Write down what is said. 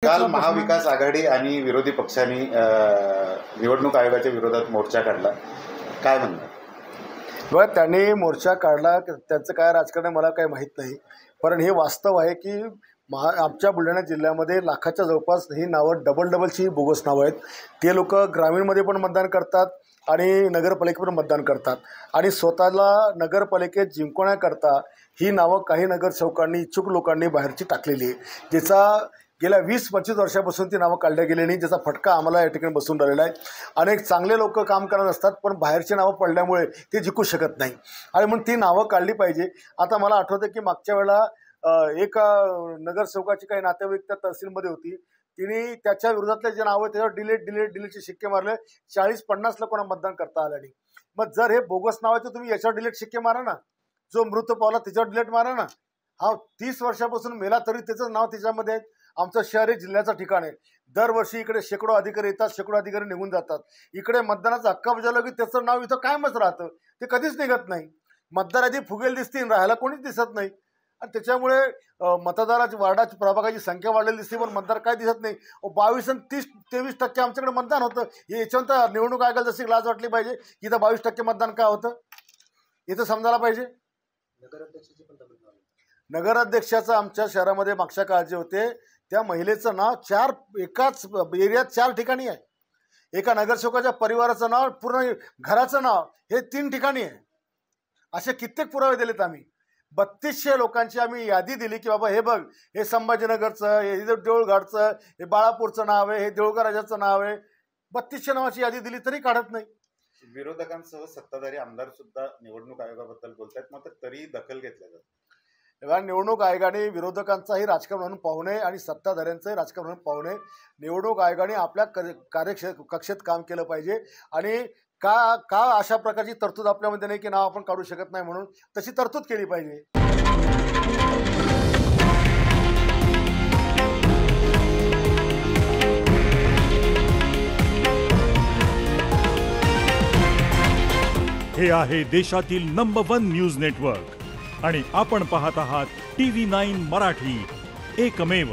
काल महाविकास आघाडी आणि विरोधी पक्षांनी निवडणूक आयोगाच्या विरोधात मोर्चा काढला, काय म्हणणार? बघा, त्यांनी मोर्चा काढला, त्यांचं काय राजकारण मला काही माहीत नाही, पण हे वास्तव आहे की आमच्या बुलढाणा जिल्ह्यामध्ये लाखाच्या जवळपास ही नावं डबलची बोगस नावं आहेत. ते लोक ग्रामीणमध्ये पण मतदान करतात आणि नगरपालिकेत पण मतदान करतात आणि स्वतःला नगरपालिकेत जिंकवण्याकरता ही नावं काही नगरसेवकांनी, इच्छुक लोकांनी बाहेरची टाकलेली आहे, ज्याचा गेल्या 20-25 वर्षापासून ती नावं काढल्या गेली नाही, ज्याचा फटका आम्हाला या ठिकाणी बसून राहिलेला आहे. अनेक चांगले लोक काम करत असतात, पण बाहेरची नावं पडल्यामुळे ते जिंकू शकत नाही आणि म्हणून ती नावं काढली पाहिजे. आता मला आठवतं की मागच्या वेळेला एक नगरसेवकाची काही नातेवाईक त्या तहसीलमध्ये होती, तिने त्याच्या विरोधातले जे नाव आहे त्याच्यावर डिलीटचे शिक्के मारले. 40-50 लोकांना मतदान करता आलं नाही. मग जर हे बोगस नाव आहे तर तुम्ही याच्यावर डिलीट शिक्के मारा ना, जो मृत पावला त्याच्यावर डिलीट मारा ना. हा 30 वर्षापासून मेला तरी त्याचं नाव त्याच्यामध्ये आहे. आमचं शहर हे जिल्ह्याचं ठिकाण आहे. दरवर्षी इकडे शेकडो अधिकारी येतात, शेकडो अधिकारी निघून जातात. इकडे मतदानाचा हक्क बजावला की त्याचं नाव इथं कायमच राहतं, ते कधीच निघत नाही. मतदार आधी फुगेल दिसतील, राहायला कोणीच दिसत नाही आणि त्याच्यामुळे मतदाराची वार्डाची प्रभागाची संख्या वाढलेली दिसते, पण मतदार काय दिसत नाही. 22 आणि 30-23% आमच्याकडे मतदान होतं. हे याच्यानंतर निवडणूक आयोगाला जशी लाज वाटली पाहिजे की इथं 22% मतदान काय होतं, इथं समजायला पाहिजे. नगराध्यक्षाचं आमच्या शहरामध्ये मागच्या काळात जे होते त्या महिलेचं नाव एकाच एरियात 4 ठिकाणी आहे. एका नगरसेवकाच्या परिवाराचं नाव, पूर्ण घराचं नाव हे 3 ठिकाणी आहे. असे कित्येक पुरावे दिलेत आम्ही. 3200 लोकांची आम्ही यादी दिली की बाबा हे बघ, हे संभाजीनगरचं, हे देऊळघाटचं, हे बाळापूरचं नाव आहे, हे देऊळगा राजाचं नाव आहे. 3200 नावाची यादी दिली तरी काढत नाही. विरोधकांसह सत्ताधारी आमदार सुद्धा निवडणूक आयोगाबद्दल बोलतात, मात्र तरीही दखल घेतल्या जाते. तेव्हा निवडणूक आयोगाने विरोधकांचाही राजकारण म्हणून पाहू नये आणि सत्ताधाऱ्यांचंही राजकारण म्हणून पाहू नये. निवडणूक आयोगाने आपल्या कार्यकक्षेत काम केलं पाहिजे आणि का अशा प्रकारची तरतूद आपल्यामध्ये नाही की नाव आपण काढू शकत नाही, म्हणून तशी तरतूद केली पाहिजे. हे आहे देशातील नंबर 1 न्यूज नेटवर्क आणि आपण पाहत आहात TV9 मराठी, एकमेव.